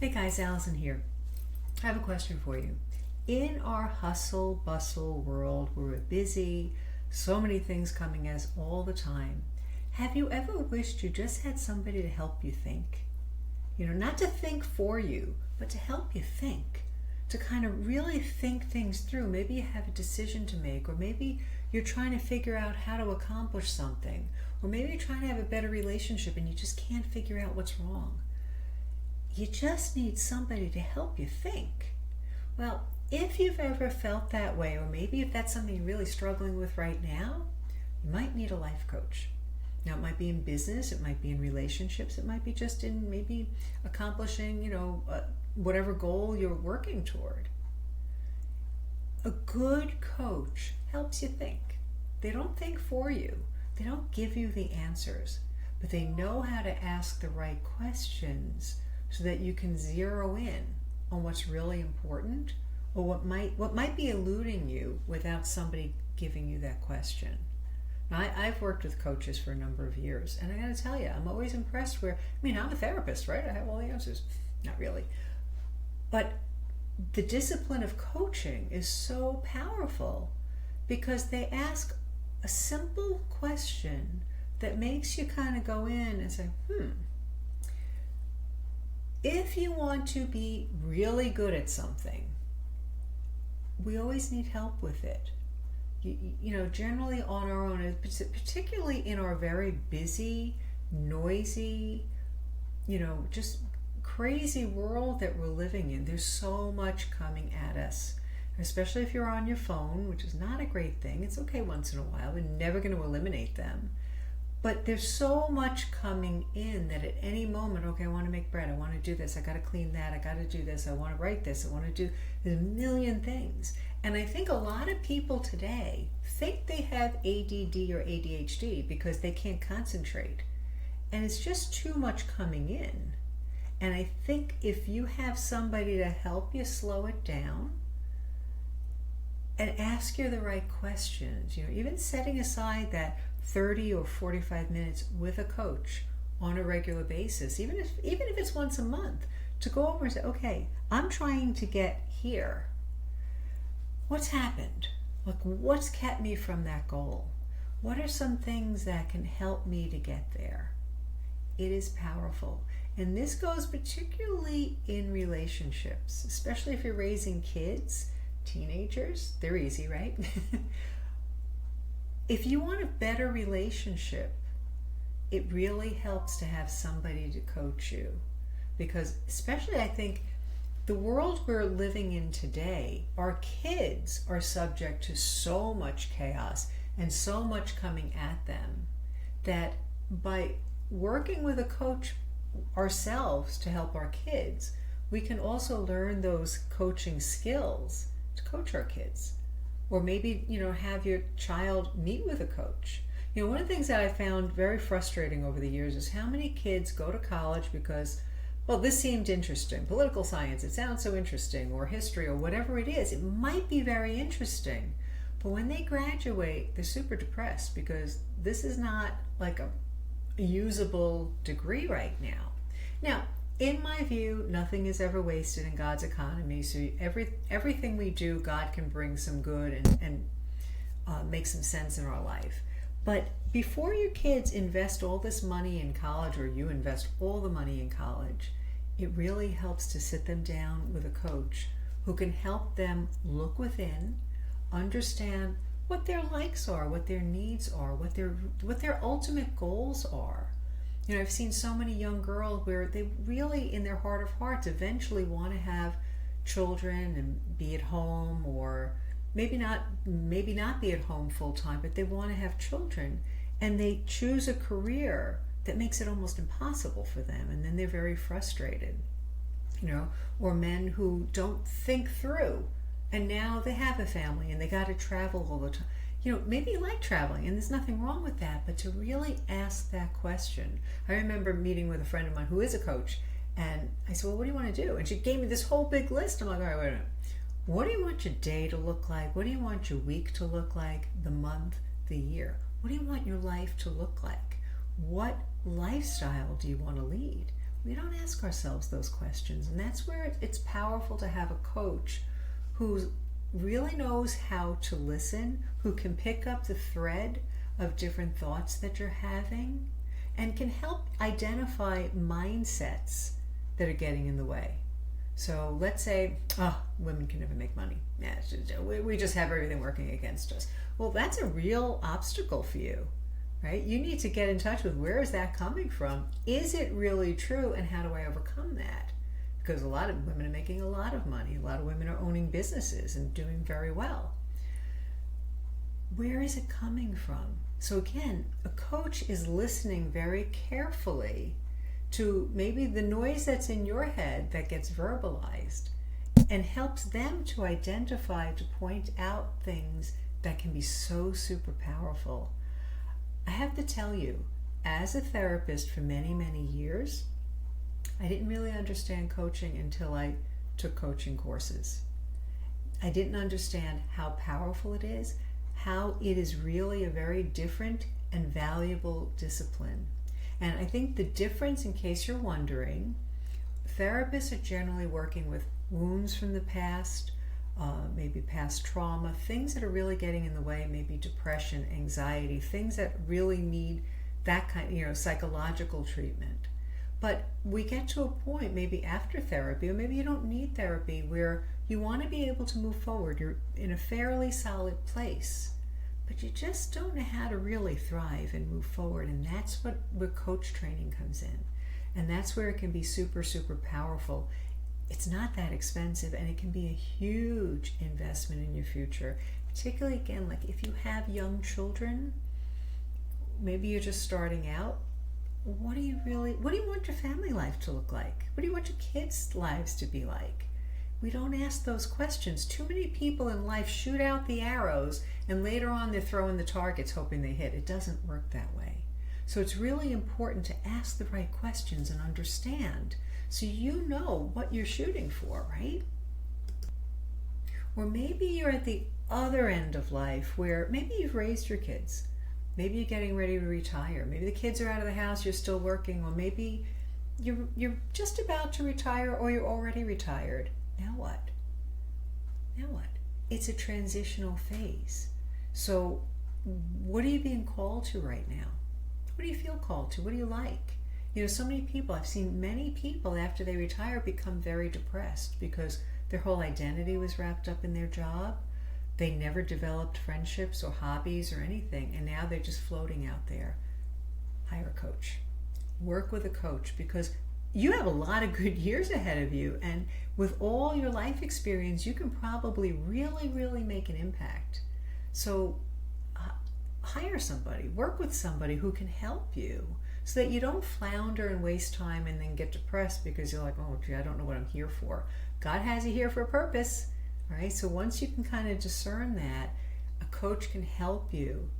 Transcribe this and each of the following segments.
Hey guys, Allison here. I have a question for you. In our hustle bustle world where we're busy, so many things coming at us all the time, have you ever wished you just had somebody to help you think? Not to think for you, but to help you think, to kind of really think things through. Maybe you have a decision to make, or maybe you're trying to figure out how to accomplish something, or maybe you're trying to have a better relationship and you just can't figure out what's wrong. You just need somebody to help you think. Well, if you've ever felt that way, or maybe if that's something you're really struggling with right now, you might need a life coach. Now, it might be in business, it might be in relationships, it might be just in maybe accomplishing, whatever goal you're working toward. A good coach helps you think. They don't think for you. They don't give you the answers, but they know how to ask the right questions so that you can zero in on what's really important, or what might be eluding you without somebody giving you that question. Now, I've worked with coaches for a number of years, and I got to tell you, I'm always impressed I'm a therapist, right? I have all the answers. Not really. But the discipline of coaching is so powerful because they ask a simple question that makes you kind of go in and say, if you want to be really good at something, we always need help with it. Generally on our own, particularly in our very busy, noisy, just crazy world that we're living in. There's so much coming at us, especially if you're on your phone, which is not a great thing. It's okay once in a while. We're never going to eliminate them. But there's so much coming in that at any moment, okay, I want to make bread, I want to do this, I got to clean that, I got to do this, I want to write this, I want to do, there's a million things. And I think a lot of people today think they have ADD or ADHD because they can't concentrate. And it's just too much coming in. And I think if you have somebody to help you slow it down and ask you the right questions, even setting aside that 30 or 45 minutes with a coach on a regular basis, even if it's once a month, to go over and say, okay, I'm trying to get here. What's happened? What's kept me from that goal? What are some things that can help me to get there? It is powerful. And this goes particularly in relationships, especially if you're raising kids, teenagers. They're easy, right? If you want a better relationship, it really helps to have somebody to coach you. Because especially I think the world we're living in today, our kids are subject to so much chaos and so much coming at them that by working with a coach ourselves to help our kids, we can also learn those coaching skills to coach our kids. Or maybe, have your child meet with a coach. One of the things that I found very frustrating over the years is how many kids go to college because, this seemed interesting. Political science, it sounds so interesting, or history, or whatever it is. It might be very interesting. But when they graduate, they're super depressed because this is not like a usable degree right now. Now, in my view, nothing is ever wasted in God's economy. So everything we do, God can bring some good and make some sense in our life. But before your kids invest all this money in college, or you invest all the money in college, it really helps to sit them down with a coach who can help them look within, understand what their likes are, what their needs are, what their ultimate goals are. I've seen so many young girls where they really, in their heart of hearts, eventually want to have children and be at home, or maybe not be at home full time, but they want to have children, and they choose a career that makes it almost impossible for them, and then they're very frustrated. Or men who don't think through, and now they have a family and they got to travel all the time. Maybe you like traveling, and there's nothing wrong with that, but to really ask that question. I remember meeting with a friend of mine who is a coach, and I said, well, what do you want to do? And she gave me this whole big list. I'm like, all right, wait a minute. What do you want your day to look like? What do you want your week to look like? The month, the year? What do you want your life to look like? What lifestyle do you want to lead? We don't ask ourselves those questions. And that's where it's powerful to have a coach who really knows how to listen, who can pick up the thread of different thoughts that you're having, and can help identify mindsets that are getting in the way. So let's say, women can never make money. Yeah, we just have everything working against us. Well, that's a real obstacle for you, right? You need to get in touch with, where is that coming from? Is it really true? And how do I overcome that? Because a lot of women are making a lot of money. A lot of women are owning businesses and doing very well. Where is it coming from? So again, a coach is listening very carefully to maybe the noise that's in your head that gets verbalized, and helps them to identify, to point out things that can be so super powerful. I have to tell you, as a therapist for many, many years, I didn't really understand coaching until I took coaching courses. I didn't understand how powerful it is, how it is really a very different and valuable discipline. And I think the difference, in case you're wondering, therapists are generally working with wounds from the past, maybe past trauma, things that are really getting in the way, maybe depression, anxiety, things that really need that kind of, psychological treatment. But we get to a point, maybe after therapy, or maybe you don't need therapy, where you want to be able to move forward. You're in a fairly solid place, but you just don't know how to really thrive and move forward. And that's where coach training comes in. And that's where it can be super, super powerful. It's not that expensive, and it can be a huge investment in your future. Particularly, again, like if you have young children, maybe you're just starting out. What do you want your family life to look like? What do you want your kids' lives to be like? We don't ask those questions. Too many people in life shoot out the arrows, and later on they're throwing the targets hoping they hit. It doesn't work that way. So it's really important to ask the right questions and understand, so you know what you're shooting for, right? Or maybe you're at the other end of life, where maybe you've raised your kids. Maybe you're getting ready to retire. Maybe the kids are out of the house, you're still working, or maybe you're just about to retire, or you're already retired. Now what? It's a transitional phase. So what are you being called to right now? What do you feel called to? What do you like? So many people, I've seen many people after they retire become very depressed because their whole identity was wrapped up in their job. They never developed friendships or hobbies or anything, and now they're just floating out there. Hire a coach. Work with a coach, because you have a lot of good years ahead of you, and with all your life experience, you can probably really, really make an impact. So hire somebody, work with somebody who can help you, so that you don't flounder and waste time and then get depressed because you're like, oh gee, I don't know what I'm here for. God has you here for a purpose, right? So once you can kind of discern that, a coach can help you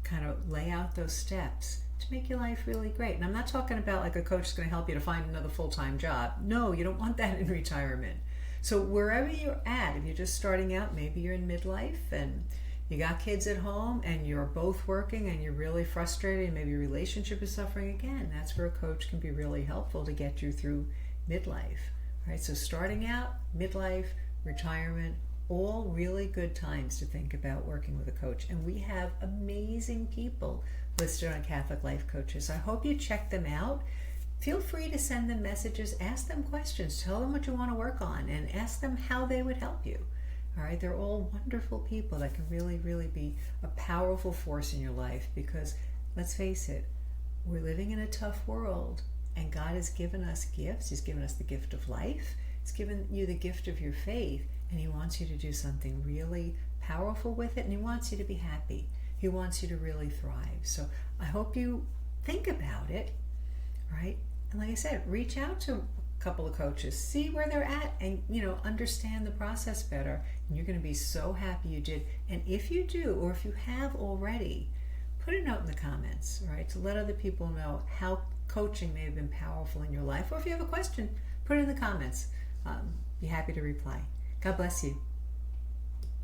kind of lay out those steps to make your life really great. And I'm not talking about like a coach is going to help you to find another full-time job. No, you don't want that in retirement. So wherever you're at, if you're just starting out, maybe you're in midlife and you got kids at home and you're both working and you're really frustrated and maybe your relationship is suffering again, that's where a coach can be really helpful to get you through midlife. Right? So starting out, midlife, retirement, all really good times to think about working with a coach. And we have amazing people listed on Catholic Life Coaches. I hope you check them out. Feel free to send them messages, ask them questions, tell them what you want to work on, and ask them how they would help you. All right, they're all wonderful people that can really, really be a powerful force in your life, because let's face it, we're living in a tough world, and God has given us gifts. He's given us the gift of life. He's given you the gift of your faith, and He wants you to do something really powerful with it, and He wants you to be happy. He wants you to really thrive. So I hope you think about it, right? And like I said, reach out to a couple of coaches, see where they're at, and understand the process better. And you're going to be so happy you did. And if you do, or if you have already, put a note in the comments, right, to let other people know how coaching may have been powerful in your life. Or if you have a question, put it in the comments. Be happy to reply. God bless you.